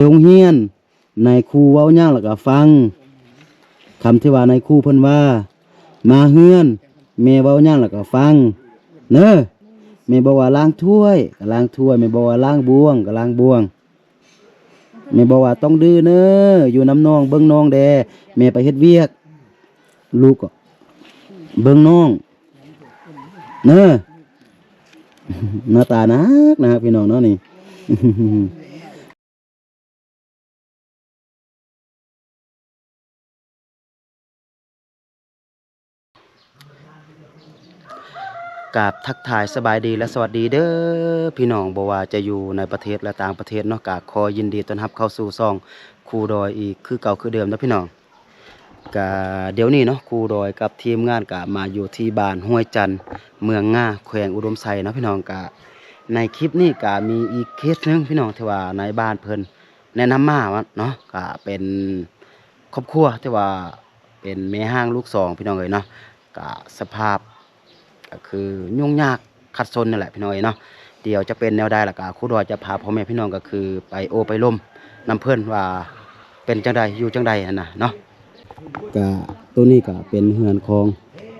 โรงเรียนนายครูเว้าหยังแล้วก็ฟังคำที่ว่านายครูเพิ่นว่ามาเฮือนแม่เว้าหยังแล้วก็ฟังเน้อแม่บอกว่าล้างถ้วยก็ล้างถ้วยแม่บอกว่าล้างบ่วงก็ล้างบ่วงแม่บอกว่าต้องดื้อเน้ออยู่น้ำน้องเบิ่งน้องแดแม่ไปเฮ็ดเวียกลูกก็เบิ่งน้องเน้อหน้าตานักนะครับพี่น้องเนาะนี่ กราบทักทายสบายดีและสวัสดีเด้อพี่น้องบ่ว่าจะอยู่ในประเทศและต่างประเทศเนาะกะขอยินดีต้อนรับเข้าสู่ช่องครูดอยอีกคือเก่าคือเดิมนะพี่น้องกะเดี๋ยวนี้เนาะครูดอยกับทีมงานกะมาอยู่ที่บ้านห้วยจันทร์เมืองง่าแขวงอุดมไซเนาะพี่น้องกะในคลิปนี้กะมีอีกเคสหนึงพี่น้องที่ว่าในบ้านเพิ่นแนะนำมาว่าเนาะกะเป็นครอบครัวที่ว่าเป็นแม่ห้างลูกสองพี่น้องเอ้ยเนาะกะสภาพ ก็คือยุ่งยากขัดสนนั่นแหละพี่น้องเนาะเดี๋ยวจะเป็นแนวใดล่ะก็ครูดอยจะพาพ่อแม่พี่น้องก็คือไปโอไปล่มนำเพื่อนว่าเป็นจังใดอยู่จังใดนั่นน่ะเนาะก็ตัวนี้ก็เป็นเฮือนของ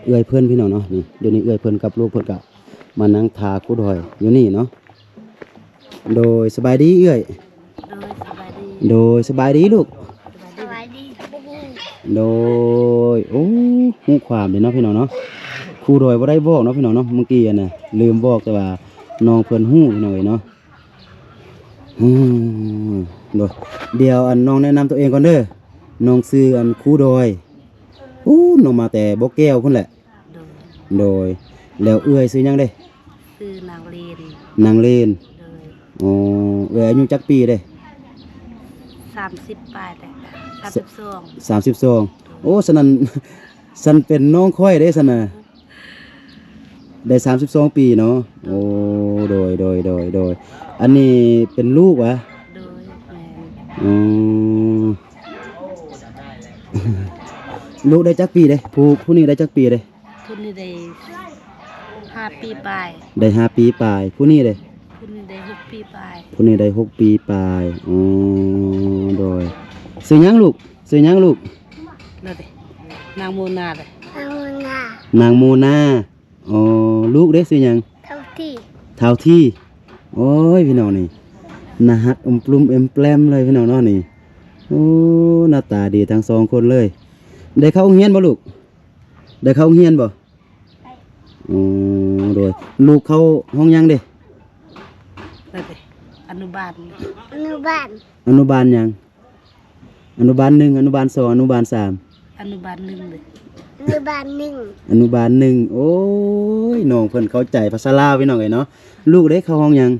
เอื้อยเพื่อนพี่น้องเนาะนี่เดี๋ยวนี้เอื้อยเพื่อนกับลูกเพื่อนก็มานั่งทาครูดอยอยู่นี่เนาะโดยสบายดีเอื้อยโดยสบายดีลูกสวัสดี โดยโอ้หูความเลยเนาะพี่น้องเนาะครูดอยบ่ได้บอกเนาะพี่น้องเนาะเมื่อกี้น่ะลืมบอกแต่ว่าน้องเพิ่นฮู้พี่น้องเนาะโดยเดี๋ยวอันน้องแนะนำตัวเองก่อนเด้อน้องชื่ออันครูดอยน้องมาแต่บ่แก้วพุ่นแหละโดยแล้วเอื้อยชื่อหยังเด้คือนางเลนนางเลนโดยอ๋อเอื้อยอายุจักปีเด้30ปลายแต่32โอ้ฉะนั้น ฉันเป็นน้องค่อยเด้ซั่นน่ะได้32ปีเนาะโอ้โดยอันนี้เป็นลูกวะโดยแม่อ๋อ ลูกได้จักปีเด้ผู้นี้ได้จักปีเด้ผู้นี้ได้5 ปีปลายได้5 ปีปลายผู้นี้เด้ผู้นี้ได้6 ปีปลายผู้นี้ได้6 ปีปลายอ๋อโดยชื่อหยังลูกชื่อหยังลูกนั่นเด้นางโมนาเด้นางโมนาอ๋อลูกเด้ชื่อหยังเท่าที่โอ้ยพี่น้องนี่น่าฮักอมปลุมเอ็มแปลมเลยพี่น้องเนาะนี่โอ้หน้าตาดีทั้งสองคนเลยได้เข้าโรงเรียนบ่ลูกได้เข้าโรงเรียนบ่อ๋อโดยลูกเข้าห้องยังเด้นั่นเด้อนุบาลอนุบาลยังอนุบาล1อนุบาล2อนุบาล3อนุบาล1เด้ออนุบาล1โอ้ยน้องเพิ่นเข้าใจภาษาลาวพี่น้องเอ้ยเนาะลูกได้เข้าห้องยัง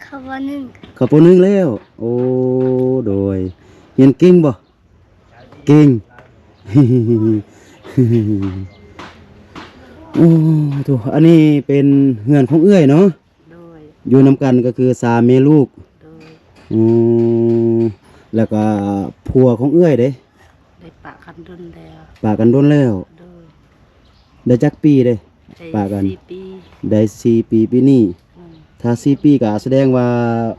เข้าป .1 เข้าป .1 แล้วโอ้โดยเรียนเก่งบ่เก่ง โอ้โธ่อันนี้เป็นเฮือนของเอื้อยเนาะโดยอยู่นำกันก็คือ3แม่ลูกโดยแล้วก็ผัวของเอื้อยเด้ได้ปะกันดนแล้วปากันโดนแล้วโดยได้จักปีเด้ปากัน4 ปีได้4 ปีปีนี้ถ้า4 ปีก็แสดงว่า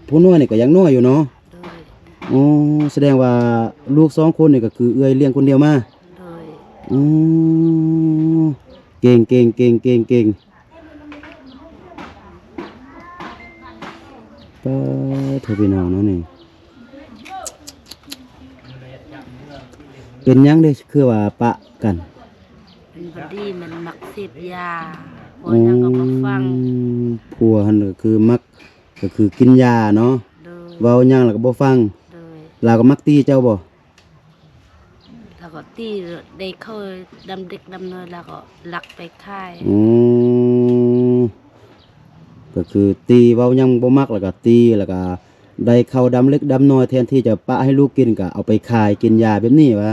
ผู้น้อยนี่ก็ยังน้อยอยู่เนาะโดยอ๋อแสดงว่าลูก2 คนนี่ก็คือเอื้อยเลี้ยงคนเดียวมาโดยอ๋อเก่งป้าเธอพี่น้องเนาะนี่เป็นยังเด้คือว่าปะกันเป็นบดีมันมักเสพยาพอยังก็บ่ฟังผัวหั่นก็คือมักก็คือกินยาเนาะเว้าหยังแล้วก็บ่ฟังลาวก็มักตีเจ้าบ่แล้วก็ตีได้เข้าดำเด็กดำน้อยแล้วก็ลักไปค่ายก็คือตีเว้าหยังบ่มักแล้วก็ตีแล้วก็ได้เข้าดำเล็กดำน้อยแทนที่จะปะให้ลูกกินก็เอาไปขายกินยาแบบนี้วะ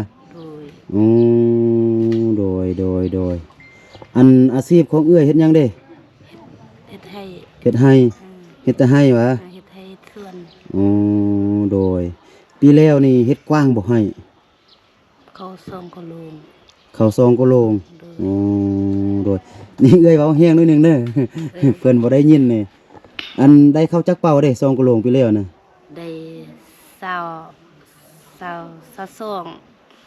โดยอันอาชีพของเอื้อยเฮ็ดหยังเด้เฮ็ดให้เฮ็ดแต่ให้วะเฮ็ดให้ส่วนโดยปีแล้วนี่เฮ็ดกว้างบ่ให้เขา2กิโลเขา2กิโลโดยนี่เอื้อยเว้าแฮงนิดนึงเด้อเพิ่นบ่ได้ยินนี่อันได้เข้าจักเป่าเด้2กิโลปีแล้วน่ะได้ สาวสาวสาวสอง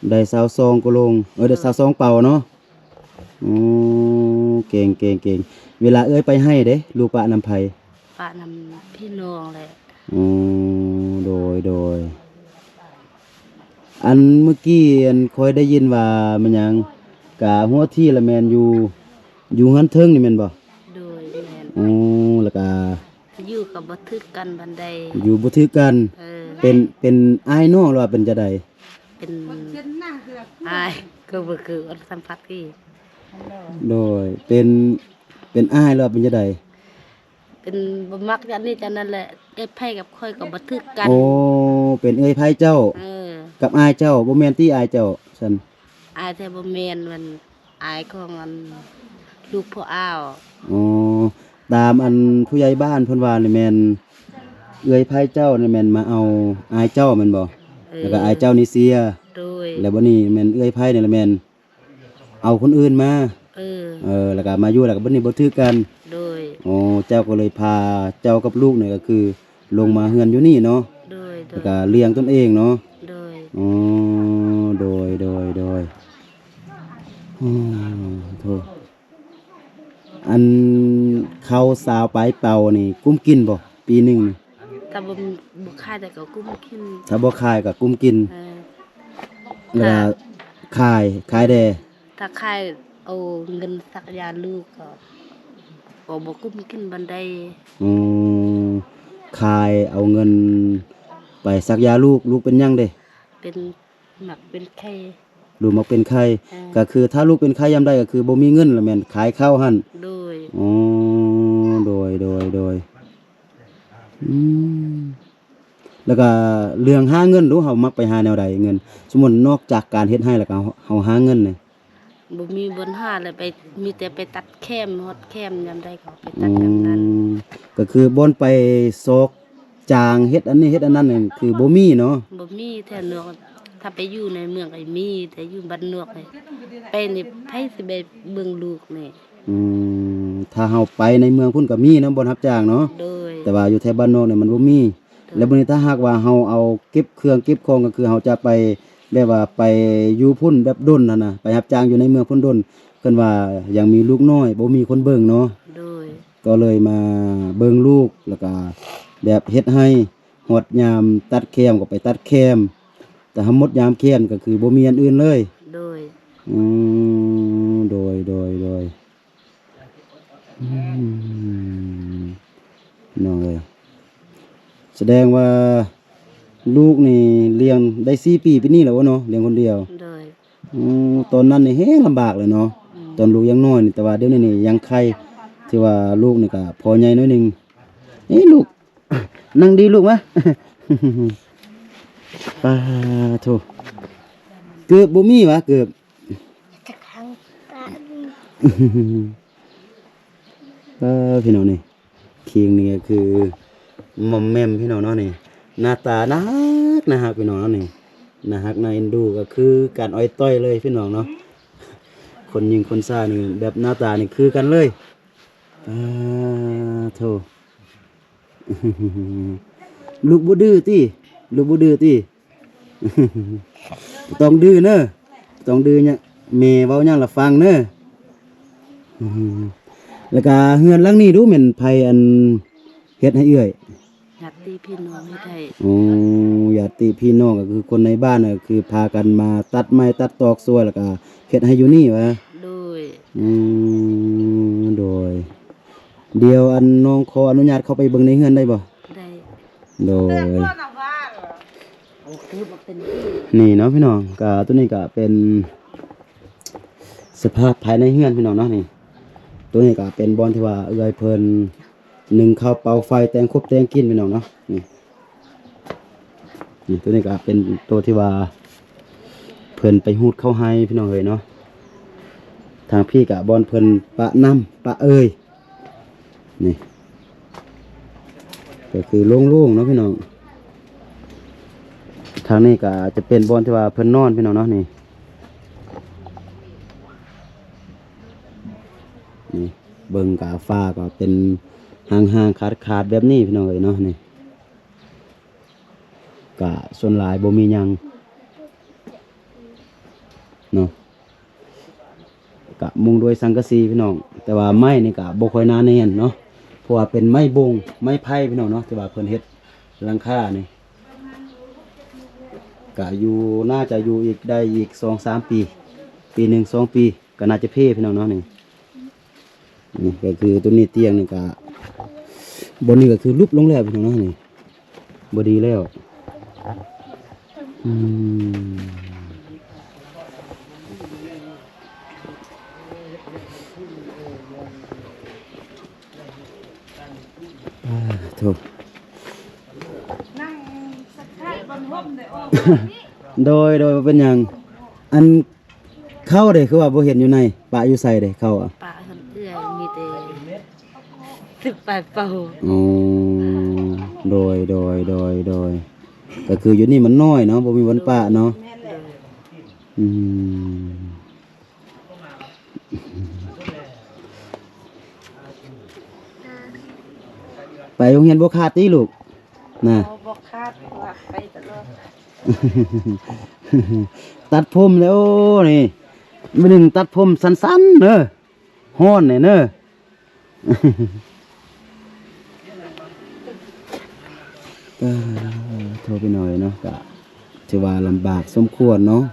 ได้22กะโลงได้22เป่าเนาะอ๋อเก่งเก่งเก่งเวลาเอ้ยไปให้เด้ลูกปะนำไผ ปะนำพี่น้องเลย อ๋อโดยอันเมื่อกี้อันคอยได้ยินว่ามันหยังกะหัวที่ละแมนอยู่หันเทิงนี่แม่นบ่โดยแม่น อ๋อแล้วก็ อยู่กับบ่ทึกกันบันได อยู่บ่ถือกัน เออ เป็นอ้ายน้องหรือว่าเป็นจะใด เป็นอายก็บ่คืออันสัมผัสที่ โดยเป็นอ้ายหรือว่าเป็นจะใด เป็นบ่มักอย่างนี้จังนั้นแหละได้ไผกับค่อยก็บ่ทึกกัน โอ้เป็นเอ้ยไผเจ้า เออ กับอ้ายเจ้าบ่แม่นที่อ้ายเจ้าซั่น อายแต่บ่แม่นมันอายของอันลูกพ่ออ้าว อ๋อตามอันผู้ใหญ่บ้านเพิ่นว่านี่แม่นเอ้ยไผเจ้านี่แม่นมาเอาอ้ายเจ้าแม่นบ่ แล้วก็อ้ายเจ้านี่เสีย โดย แล้วบัดนี้แม่นเอ้ยไผนี่แหละแม่นเอาคนอื่นมา เออ แล้วก็มาอยู่แล้วก็บัดนี้บ่ถือกัน โดย อ๋อเจ้าก็เลยพาเจ้ากับลูกนี่ก็คือ ลงมาเฮือนอยู่นี่เนาะ โดยโด แล้ว ย ก็เลี้ยงตนเองเนาะ โดย อ๋อโดยอืมโทษอันเขาสาวปลายเป่านี่กุ้มกินบ่ปีหนึงนี่ ถ้าบ่คายแต่ก็กุ้มกิน ถ้าบ่ขายก็กุ้มกิน เออ แล้วก็ขายแด ถ้าคายเอาเงินสักยาลูกก็บ่กุ้มกินบันได อืมขายเอาเงินไปซักยาลูกเป็นหยังเด้ เป็นหมักเป็นไข่ ลูกมักเป็นไข้ อ่า ก็คือถ้าลูกเป็นไข้ยามใดก็คือบ่มีเงินแล้วแม่นขายข้าวหั่น โดย อ๋อโดยอืมแล้วก็เรื่องหาเงินรู้เฮามักไปหาแนวใดเงิน สมมุตินอกจากการเฮ็ดให้แล้วก็เฮาหาเงินนี่ บ่มีบนหาเลยไปมีแต่ไปตัดแคมฮอดแคมยามใดก็ไป อื ตัดยามนั้น มก็คือบ่นไปซอกจางเฮ็ดอันนี้เฮ็ดอันนั้นนี่คือบ่มีเนาะ บ่มีแถวเนือกถ้าไปอยู่ในเมืองก็มีแต่อยู่บ้านนอกนี่ไปนี่ไผสิไปเบิ่งลูกนี่ อืมถ้าเฮาไปในเมืองพุ่นก็มีเนาะบ่รับจ้างเนาะ โดย แต่ว่าอยู่แถวบ้านนอกเนี่ยมันบ่มี แล้วบัดนี้ถ้าหากว่าเฮาเอาเก็บเครื่องเก็บของก็คือเฮาจะไปแบบว่าไปอยู่พุ่นแบบดนนั่นน่ะไปรับจ้างอยู่ในเมืองพุ่นดนเพิ่นว่ายังมีลูกน้อยบ่มีคนเบิ่งเนาะ โดย ก็เลยมาเบิ่งลูกแล้วก็แบบเฮ็ดให้ฮอดยามตัดแคมก็ไปตัดแคมแต่ถ้าหมดยามแคมก็คือบ่มีอันอื่นเลย โดย อืมโดยอืมน้องเอ้ยแสดงว่าลูกนี่เลี้ยงได้4 ปีปีนี้แล้ววะเนาะเลี้ยงคนเดียว โดย ตอนนั้นนี่แฮงลำบากเลยเนาะ อืม ตอนลูกยังน้อยนี่แต่ว่าเดี๋ยวนี้นี่ยังไข่ที่ว่าลูกนี่ก็พอใหญ่หน้อยหนึงลูก นั่งดีลูกมะ ปาโถเกือบบ่มีวะเกือบ พี่น้องนี่เคียงนี่ก็คือหมอมแมมพี่น้องเนาะนี่หน้าตาน่ารักนะฮะพี่น้องเนาะนี่น่ารักน่าเอ็นดูก็คือการอ้อยต้อยเลยพี่น้องเนาะคนยิงคนซ่านี่แบบหน้าตานี่คือกันเลยโธ่ ลูกบ่ดื้อติลูกบ่ดื้อติ ต้องดื้อเนอะต้องดื้อเนี่ยแม่เว้าหยังละฟังเนอะ แล้วก็เฮือนหลังนี้ดูเหม็นไผอันเฮ็ดให้เอื้อย ญาติพี่น้องให้ได้ อ๋อญาติพี่น้องก็คือคนในบ้านน่ะคือพากันมาตัดไม้ตัดตอกซวยแล้วก็เฮ็ดให้อยู่นี่วะ โดย โดย เดี๋ยวอันน้องขออนุญาตเข้าไปเบิ่งในเฮือนได้บ่ ได้ โดย โอ้คือบ่เป็น นี่เนาะพี่น้องก็ตัวนี้ก็เป็นสภาพภายในเฮือนพี่น้องเนาะนี่ตัวนี้ก็เป็นบอนที่ว่าเอื้อยเพิ่นหนึ่งข้าวเป่าไฟแตงครบแตงกินพี่น้องเนาะนี่ตัวนี้ก็เป็นตัวที่ว่าเพิ่นไปหูดเข้าให้พี่น้องเอ้ยเนาะทางพี่ก็บอนเพิ่นปะน้ำปะเอ้ยนี่ก็คือโล่งๆเนาะพี่น้องทางนี้ก็จะเป็นบอนที่ว่าเพิ่นนอนพี่น้องเนาะนี่เบิ่งกาฟ้าก็เป็นห่างๆขาดๆแบบนี้พี่น้องเอ้ยเนาะนี่ ก็ส่วนหลายบ่มีหยังเนาะก็มุงด้วยสังกะสีพี่น้องแต่ว่าไม้นี่ก็บ่ค่อยหนาแน่นเนาะเพราะว่าเป็นไม้บงไม้ไผ่พี่น้องเนาะที่ว่าเพิ่นเฮ็ดหลังคานี่ก็อยู่น่าจะอยู่อีกได้อีก 2-3 ปีปีหนึ่ง2 ปีก็น่าจะเพ่พี่น้องเนาะนี่ก็คือตัวนี้เตียงนี่ก็บนนี้ก็คือลุบลงแล้วพี่น้องเนาะนี่บ่ดีแล้วอืมโถ นั่งสักพักบนห่มได้ออก โดยบ่เป็นหยังอันเข้าเด้คือว่าบ่เห็นอยู่ในปะอยู่ใส่เด้เข้าอ่ะ ปะคนเอื้อยมีแต่18 เป่า อ๋อโดยก็คืออยู่นี่มันน้อยเนาะบ่มีวันปะเนาะอืมไปโรงเรียนบ่ขาดติลูกน่ะ บ่คาดว่าไปตลอด ตัดผมแล้วนี่มื้อหนึงตัดผมสั้นๆเด้อฮ้อนนี่เด้อ ก็โทรไปหน่อยเนาะก็ถือว่าลำบากสมควรเนาะ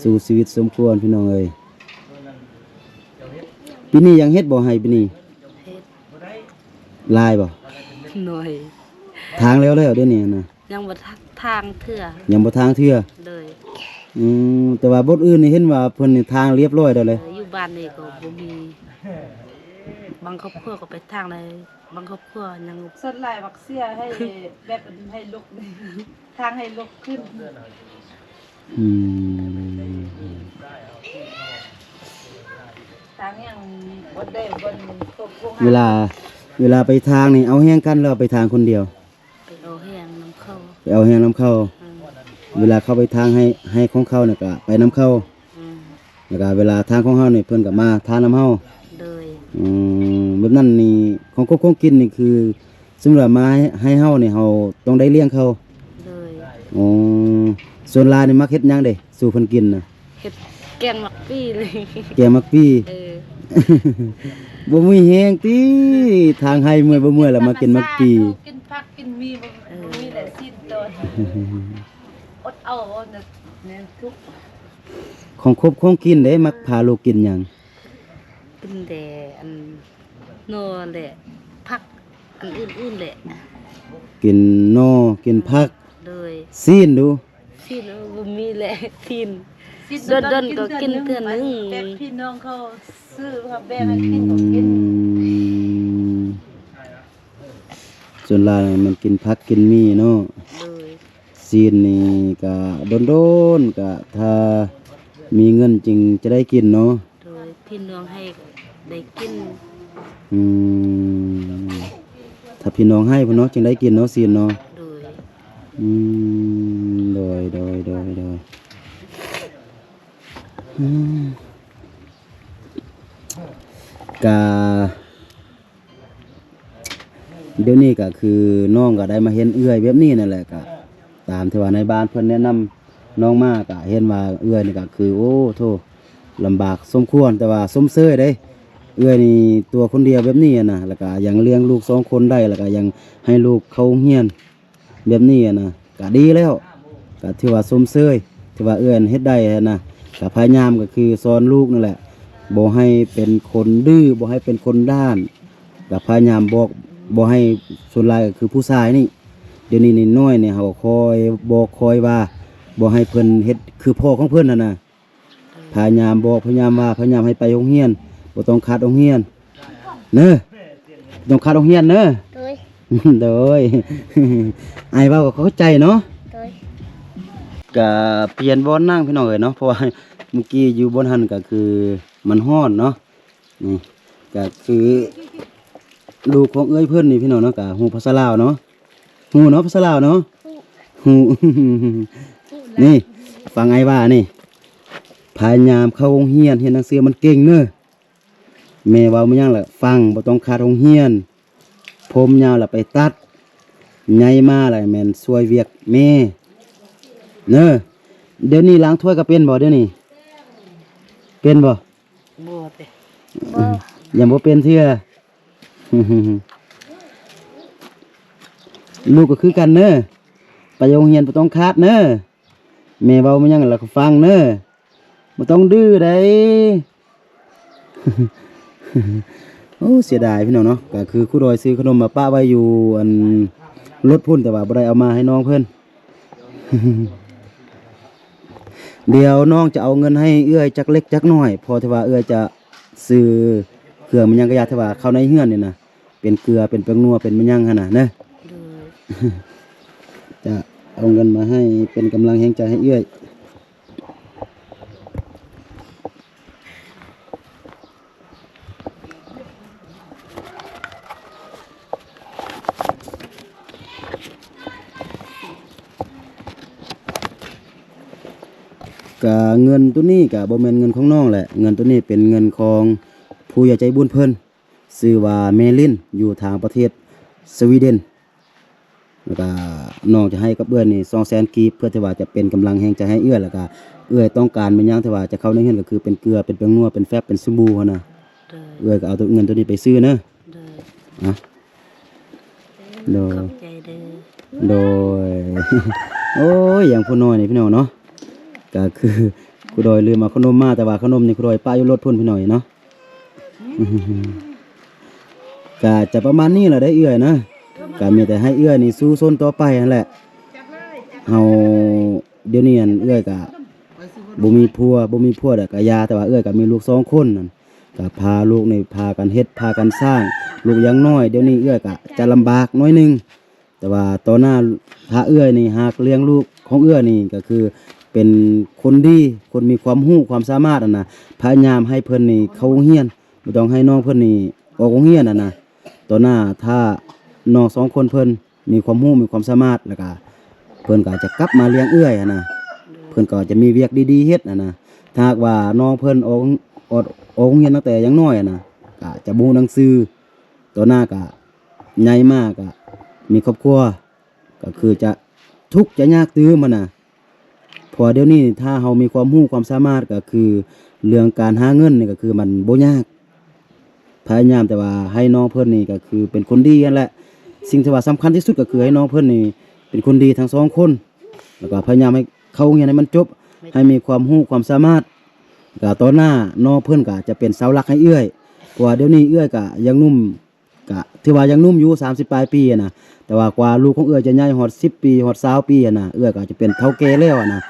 สู่ชีวิตสมควรพี่น้องเอ้ยปีนี้ยังเฮ็ดบ่ให้ปีนี้ เฮ็ด ลายบ่ หน่อย ทางแล้วเดี๋ยวนี้นะ ยังบ่ทักทางเทื่อ ยังบ่ทางเทื่อ เลย แต่ว่าบทอื่นนี่เห็นว่าเพิ่นนี่ทางเรียบร้อยแล้วเลย อยู่บ้านนี่ก็บ่มีบางครอบครัวก็ไปทางใดบางครอบครัวยัง ส่วนหลายวักเสียให้แบบให้ลุก ทางให้ลุกขึ้น อืม ทางอย่างบนได้บนตกลง เวลาไปทางนี่เอาแห้งกันแล้วไปทางคนเดียว ไปเอาแห้งน้ำเข้า ไปเอาแห้งน้ำเข้า อืม เวลาเข้าไปทางให้ของเขาเนี่ยก็ไปน้ำเข้า อืม แล้วก็เวลาทางของเฮานี่เพิ่นก็มาทานน้ำเฮา เลย แบบนั้นนี่ของคงกินนี่คือสำหรับมาให้เฮานี่เฮาต้องได้เลี้ยงเขา เลย อ๋อส่วนหลายนี่มักเฮ็ดหยังเด้สู่เพิ่นกินน่ะ เฮ็ดแกงมักปี้เลย แกงมักปี้ เออ บ่มีแฮงติทางให้เมื่อยบ่เมื่อยแล้วมากินมักปี้ กินผักกินมีบ่มีแต่สิ้นตนอดเอาเนี่ยทุก ของครบของกินเด้มักพาลูกกินหยัง เป็นแต่อันโนแหละผักอันอื่นๆแหละ กินนอกินผัก เลย ซีนดู ที่เราบ่มีแหละทิน สิ้น โดนๆก็กินเทื่อนึง แบบพี่น้องเขาซื้อเขาแบ่ อื ให้กินก็กิน มส่วนหลายมันกินผักกินมีเนาะ เลย ซีนนี่ก็โดนๆก็ถ้ามีเงินจริงจะได้กินเนาะ โดยพี่น้องให้ได้กิน อืมถ้าพี่น้องให้พี่น้องจึงได้กินเนาะซีนเนาะ โดย อืมโดยอืมกาเดี๋ยวนี้ก็คือน้องก็ได้มาเห็นเอื้อยแบบนี้นั่นแหละก็ตามที่ว่าในบ้านเพิ่นแนะนำน้องมาก็เห็นว่าเอื้อยนี่ก็คือโอ้โธ่ลำบากสมควรแต่ว่าสมเสยเด้เอื้อยนี่ตัวคนเดียวแบบนี้อะนะแล้วก็ยังเลี้ยงลูก2 คนได้แล้วก็ยังให้ลูกเข้าโรงเรียนแบบนี้อะนะก็ดีแล้วก็ถือว่าสมเสยถือว่าเอื้อยเฮ็ดได้อะนะก็พยายามก็คือสอนลูกนั่นแหละบ่ให้เป็นคนดื้อบ่ให้เป็นคนด้านก็พยายามบอกบ่ให้ส่วนหลายก็คือผู้ชายนี่เดี๋ยวนี้นี่น้อยเนี่ยเฮาคอยบอกคอยว่าบ่ให้เพิ่นเฮ็ดคือพ่อของเพิ่นน่ะนะพยายามบอกพยายามว่าพยายามให้ไปโรงเรียนบ่ต้องขาดโรงเรียนเด้อต้องขาดโรงเรียนเด้อ โดย โดย ไอ้ายเว้าก็เข้าใจเนาะ โดย ก็เปลี่ยนบอนนั่งพี่น้องเอ้ยเนาะเพราะว่าเมื่อกี้อยู่บนหันก็คือมันร้อนเนาะนี่ก็คือลูกของเอ้ยเพิ่นนี่พี่น้องเนาะก็ฮู้ภาษาลาวเนาะฮู้เนาะภาษาลาวเนาะฮู้ นี่ฟังไอ้ว่านี่พยายามเข้าโรงเรียนเรียนหนังสือมันเก่งเน้อแม่เว้ามาหยังล่ะฟังบ่ต้องขาดโรงเรียนผมยาวล่ะไปตัดใหญ่มาล่ะแม่นช่วยเวียกแม่ เนอะเดี๋ยวนี้ล้างถ้วยก็เป็นบ่เดี๋ยวนี้เป็นบ่ บ่เตะ บ่ ยังบ่เป็นเทื่อ ลูกก็คือกันเนอะไปโรงเรียนบ่ต้องคาดเนอะแม่เว้ามาหยังแล้วก็ฟังเนอะบ่ต้องดื้อได้ โอ้เสียดายพี่น้องเนาะก็คือครูดอยซื้อขนมมาป้าไว้อยู่อันรถพุ่นแต่ว่าบ่ได้เอามาให้น้องเพิ่น เดี๋ยวน้องจะเอาเงินให้เอื้อยจักเล็กจักน้อยพอที่ว่าเอื้อยจะซื้อเครื่องมันยังกระยาที่ว่าเข้าในเฮือนนี่นะเป็นเกลือเป็นแป้งนัวเป็นมันยังหั่นน่ะเด้อ จะเอาเงินมาให้เป็นกำลังแห่งใจให้เอื้อยกะเงินตัวนี้กะบ่แม่นเงินของน้องแหละเงินตัวนี้เป็นเงินของผู้ใหญ่ใจบุญเพิ่นชื่อว่าเมลินอยู่ทางประเทศสวีเดนแล้วก็น้องจะให้กับเอื้อยนี่200,000กีบเพื่อที่ว่าจะเป็นกำลังแห่งใจให้เอื้อยแล้วก็เอื้อยต้องการมันหยังที่ว่าจะเข้าในเฮือนก็คือเป็นเกลือเป็นแป้งนัวเป็นแฟบเป็นสบู่หั่นน่ะ เด้อ เอื้อยก็เอาตัวเงินตัวนี้ไปซื้อเด้อ เด้อ นะโด ข ย อบใจเด้อ โดย โอ้ยอย่างผู้น้อยนี่พี่น้องเนาะก็คือครูดอยลืมเอาขนมมาแต่ว่าขนมนี่ครูดอยป้าอยู่รถพุ่นพี่น้อยเนาะ ก็จะประมาณนี้แหละได้เอื้อยนะก็มีแต่ให้เอื้อยนี่สู้ซนต่อไปนั่นแหละเฮาเดี๋ยวนี้อันเอื้อยก็บ่มีผัวแต่ก็ยาแต่ว่าเอื้อยก็มีลูก2คนนั่นก็พาลูกนี่พากันเฮ็ดพากันสร้างลูกยังน้อยเดี๋ยวนี้เอื้อยก็จะลำบากน้อยหนึงแต่ว่าตอนหน้าถ้าเอื้อยนี่หากเลี้ยงลูกของเอื้อยนี่ก็คือเป็นคนดีคนมีความรู้ความสามารถน่ะพยายามให้เพิ่นนี่เข้าโรงเรียนบ่ต้องให้น้องเพิ่นนี่ออกโรงเรียนน่ะต่อหน้าถ้าน้อง2คนเพิ่นมีความรู้มีความสามารถแล้วก็เพิ่นก็จะกลับมาเลี้ยงเอื้อยนะเพิ่นก็จะมีเวียกดีๆเฮ็ดนะถ้าหากว่าน้องเพิ่นออกโรงเรียนตั้งแต่ยังน้อยนะก็จะบ่รู้หนังสือต่อหน้าก็ใหญ่มากก็มีครอบครัวก็คือจะทุกข์จะยากตื้อมันน่ะเพอเดี๋ยวนี้ถ้าเฮามีความรู้ความสามารถก็คือเรื่องการหาเงินนี่ก็คือมันบ่ยาก พยายามแต่ว่าให้น้องเพิ่นนี่ก็คือเป็นคนดีนั่นแหละสิ่งที่ว่าสำคัญที่สุดก็คือให้น้องเพิ่นนี่เป็นคนดีทั้ง2คนแล้วก็พยายามให้เข้าโรงเรียนให้มันจบให้มีความรู้ความสามารถก็ต่อหน้าน้องเพิ่นก็จะเป็นเสาหลักให้เอื้อยเพราะว่าเดี๋ยวนี้เอื้อยก็ยังหนุ่มก็ถือว่ายังหนุ่มอยู่30ปลายปีอะนะแต่ว่ากว่าลูกของเอื้อยจะใหญ่ฮอด10ปีฮอด20ปีอะนะเอื้อยก็จะเป็นเฒ่าแก่แล้วอะนะ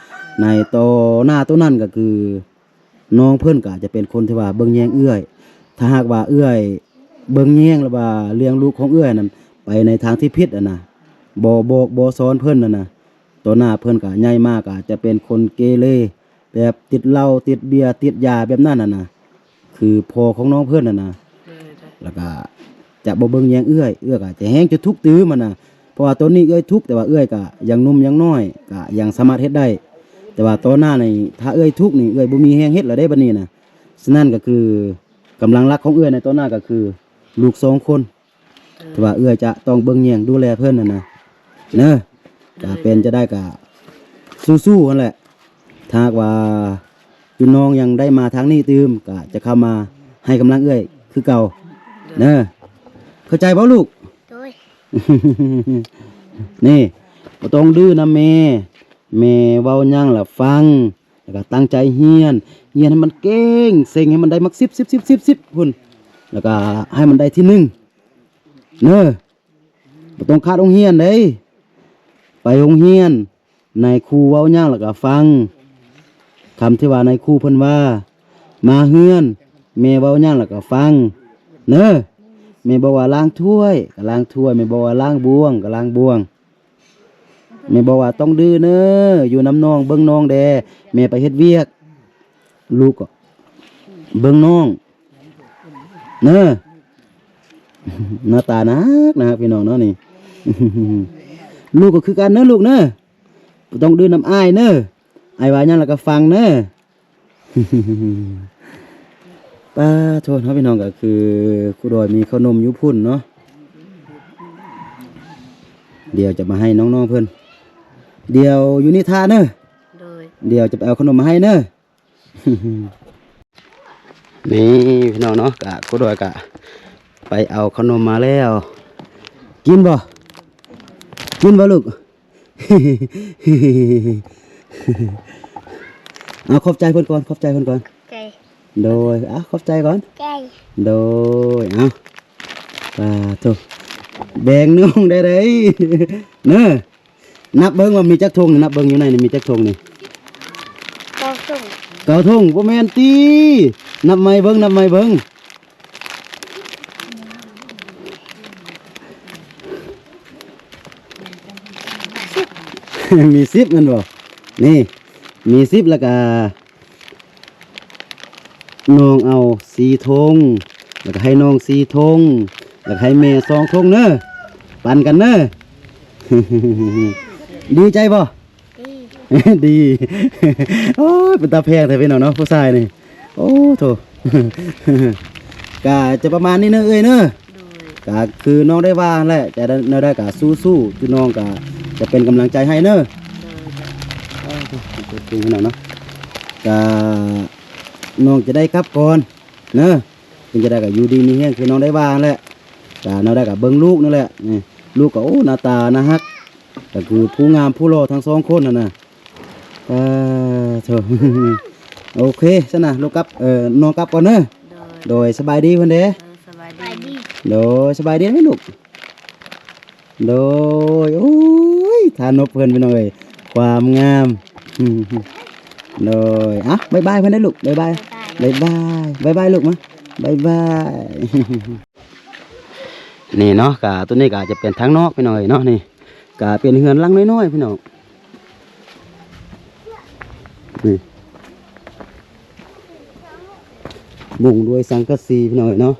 ในต่อหน้าตัวนั้นก็คือน้องเพิ่นก็จะเป็นคนที่ว่าเบิ่งแยงเอื้อย ถ้าหากว่าเอื้อยเบิ่งแย่งหรือว่าเลี้ยงลูกของเอื้อยนั่นไปในทางที่ผิดอ่ะนะบ่บอกบ่สอนเพิ่นน่ะนะต่อหน้าเพิ่นก็ใหญ่มากอาจจะเป็นคนเกเรแบบติดเหล้าติดเบียร์ติดยาแบบนั้นน่ะนะคือพ่อของน้องเพิ่นน่ะนะ เด้อเด้อ แล้วก็จะบ่เบิ่งแย่งเอื้อยก็จะแฮงจะทุกข์ตื้อมันน่ะเพราะว่าตอนนี้เอื้อยทุกข์แต่ว่าเอื้อยก็ยังหนุ่มยังน้อยก็ยังสามารถเฮ็ดได้ แต่ว่าตอนหน้านี่ถ้าเอื้อยทุกข์นี่เอื้อยบ่มีแฮงเฮ็ดแล้วได้บัดนี้น่ะฉะนั้นก็คือกำลังรักของเอื้อยในตอนหน้าก็คือลูก2คนแต่ว่าเอื้อยจะต้องเบิ่งแยงดูแลเพิ่นน่ะนะเนอะจะเป็นจะได้ก็สู้ๆนั่นแหละถ้าหากว่าพี่น้องยังได้มาทางนี้ตืมก็จะเข้ามาให้กำลังเอื้อยคือเก่าเนอะเข้าใจบ่ลูก โดย นี่บ่ต้องดื้อนะแม่เว้าหยังล่ะฟังแล้วก็ตั้งใจเรียนให้มันเก่งเซ็งให้มันได้มัก10พุ่นแล้วก็ให้มันได้ที่1เด้อบ่ต้องขาดโรงเรียนเด้ไปโรงเรียนนายครูเว้าหยังแล้วก็ฟังคำที่ว่านายครูเพิ่นว่ามาเฮือนแม่เว้าหยังแล้วก็ฟังเด้อแม่บอกว่าล้างถ้วยก็ล้างถ้วยแม่บอกว่าล้างบวงก็ล้างบวงแม่บอกว่าต้องดื้อเด้ออยู่น้ำน้องเบิ่งน้องแดแม่ไปเฮ็ดเวียกลูกก็เบิ่งน้องเนอะ หน้าตานักนะครับพี่น้องเนาะนี่ ลูกก็คือกันเนอะลูกเนอะบ่ต้องดื้อน้ำอ้ายเนอะอ้ายว่าหยังแล้วก็ฟังเนอะ ป้าโทษเนาะพี่น้องก็คือครูดอยมีขนมอยู่พุ่นเนาะเดี๋ยวจะมาให้น้องๆเพิ่นเดี๋ยวอยู่นี่ท่าเนอะ เดี๋ยวจะไปเอาขนมมาให้เนอะ นี่พี่น้องเนาะกะกูดอยกะไปเอาขนมมาแล้ว กินบ่กินบ่ลูก เอาขอบใจเพิ่นก่อนขอบใจเพิ่นก่อน ไก่ โดยขอบใจก่อน ไก่ โดยถูกแบ่งน้องได้เลย เนอะนับเบิ้งว่ามีจักทงนี่นับเบิ้งอยู่ไหนนี่มีจักทงนี่ กองสุ่ม เก้าทงบ่แม่นตีนับไม่เบิ้งนับไม่เบิ้ง มี10แม่นบ่นี่มี10แล้วก็น้องเอา4ทงแล้วก็ให้น้อง4ทงแล้วก็ให้แม่2ทงเนอะปันกันเนอะ ดีใจบ่ ดี ดี โอ้ยเป็นตาแพงแต่เป็นเนาะผู้ชายนี่โอ้โถ กะจะประมาณนี้เนอะเอ้ยเนอะ โดย กะคือน้องได้ว่าแหละจะได้กะสู้ๆคือน้องกะจะเป็นกำลังใจให้เนอะ โดย จริงๆเนาะกะน้องจะได้กลับก่อนเนอะจึงจะได้กะอยู่ดีมีแห้งคือน้องได้ว่าแหละกะน้องได้กะเบิ่งลูกนั่นแหละนี่ลูกก็โอ้หน้าตานะฮักก็คือผู้งามผู้หล่อทั้งสองคนน่ะนะโถ โอเคซะนะลูกกลับน้องกลับก่อนเนอะ โดย โดยสบายดีเพิ่นเด้ สบาย ไป ดี ดี โดยสบายดีไหมลูกโดยโอ้ยทานนบเพิ่นไปหน่อยความงาม โดยบายบายเพิ่นได้ลูกบายบาย ไป บายบายบายบายลูกมาบายบาย นี่เนาะกะตัวนี้กะจะเป็นทางนอกไปหน่อยเนาะนี่กะเป็นเฮือนหลังน้อยๆพี่น้องนี่มุงด้วยสังกะสีพี่น้องเนาะ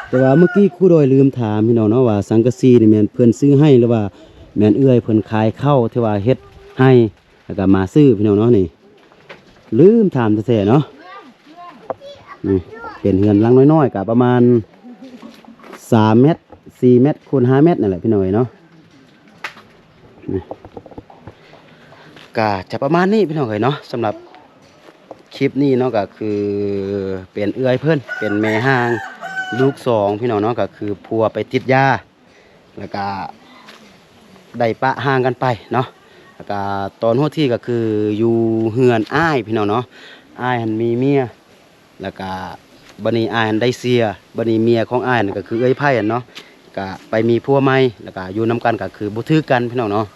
แต่ว่าเมื่อกี้ครูโดยลืมถามพี่น้องเนาะว่าสังกะสีนี่แม่นเพิ่นซื้อให้หรือว่าแม่นเอื้อยเพิ่นขายเข้าที่ว่าเฮ็ดให้แล้วก็มาซื้อพี่น้องเนาะนี่ลืมถามแท้ๆเนาะนี่เป็นเฮือนหลังน้อยๆกะประมาณ3 เมตร 4 เมตรคูณ5 เมตรนั่นแหละพี่น้อยเนาะนี่ก็จะประมาณนี้พี่น้องเอ๋ยเนาะสำหรับคลิปนี้เนาะก็คือเป็นเอื้อยเพิ่นเป็นแม่ห้างลูก2พี่น้องเนาะก็คือพัวไปติดยาแล้วก็ได้ปะห่างกันไปเนาะแล้วก็ตอนหัวที่ก็คืออยู่เฮือนอ้ายพี่น้องเนาะอ้ายหันมีเมียแล้วก็บัดนี้อ้ายหันได้เสียบัดนี้เมียของอ้ายนั่นก็คือเอ้ยไผ่เนาะก็ไปมีผัวใหม่แล้วก็อยู่นํกันก็คือบ่ถือกันพี่น้องเนาะ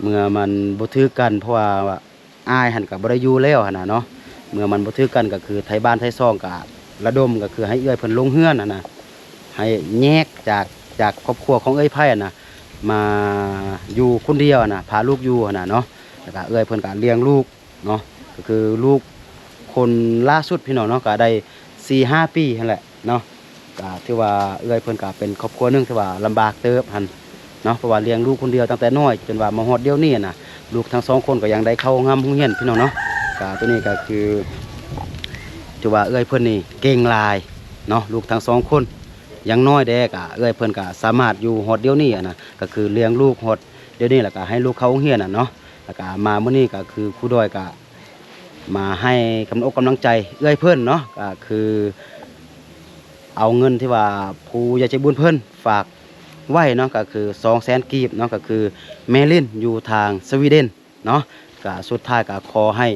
เมื่อมันบ่ถือกันเพราะว่าอ้ายหันก็บ่ได้อยู่แล้วหั่นน่ะเนาะเมื่อมันบ่ถือกันก็คือไทบ้านไทซ่องก็ระดมก็คือให้เอ้ยเพิ่นลงเฮือนน่ะนะให้แยกจากครอบครัวของเอ้ยไผ่น่ะมาอยู่คนเดียวน่ะพาลูกอยู่น่ะเนาะแล้วก็เอ้ยเพิ่นก็เลี้ยงลูกเนาะก็คือลูกคนล่าสุดพี่น้องเนาะก็ได้4-5 ปีนั่นแหละเนาะก็ถือว่าเอ้ยเพิ่นก็เป็นครอบครัวหนึงที่ว่าลำบากเติบหั่นเนาะเพราะว่าเลี้ยงลูกคนเดียวตั้งแต่น้อยจนว่ามาฮอดเดี๋ยวนี้น่ะลูกทั้งสองคนก็ยังได้เข้าโรงเรียนพี่น้องเนาะก็ตัวนี้ก็คือถือว่าเอ้ยเพิ่นนี่เก่งหลายเนาะลูกทั้งสองคนยังน้อยแดกเอ้ยเพิ่นก็สามารถอยู่ฮอดเดี๋ยวนี้นะก็คือเลี้ยงลูกฮอดเดี๋ยวนี้แล้วก็ให้ลูกเข้าโรงเรียนเนาะแล้วก็มามื้อนี้ก็คือครูดอยก็มาให้กำลังอกกำลังใจเอ้ยเพิ่นเนาะก็คือเอาเงินที่ว่าผู้ใหญ่ใจบุญเพิ่นฝากไว้เนาะก็คือ200,000 กีบเนาะก็คือแม่ลินอยู่ทางสวีเดนเนาะก็สุดท้ายก็ขอให้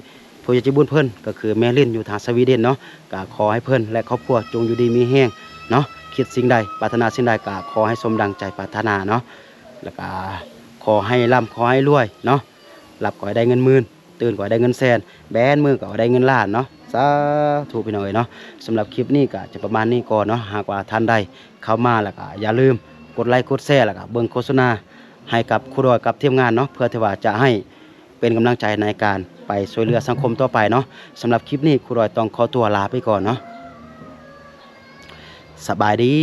ผู้ใหญ่ใจบุญเพิ่นก็คือแม่ลินอยู่ทางสวีเดนเนาะก็ขอให้เพิ่นและครอบครัวจงอยู่ดีมีแห้งเนาะคิดสิ่งใดปรารถนาสิ่งใดก็ขอให้สมดังใจปรารถนาเนาะแล้วก็ขอให้ร่ำขอให้รวยเนาะหลับก็ให้ได้เงินหมื่นตื่นก็ให้ได้เงินแสนแบนมือก็ให้ได้เงินล้านเนาะสาธุพี่น้องเนาะสำหรับคลิปนี้ก็จะประมาณนี้ก่อนเนาะหากว่าท่านใดเข้ามาแล้วก็อย่าลืมกดไลค์กดแชร์แล้วก็เบิ่งโฆษณาให้กับครูดอยกับทีมงานเนาะเพื่อที่ว่าจะให้เป็นกำลังใจในการไปช่วยเหลือสังคมต่อไปเนาะสำหรับคลิปนี้ครูดอยต้องขอตัวลาไปก่อนเนาะสบายดี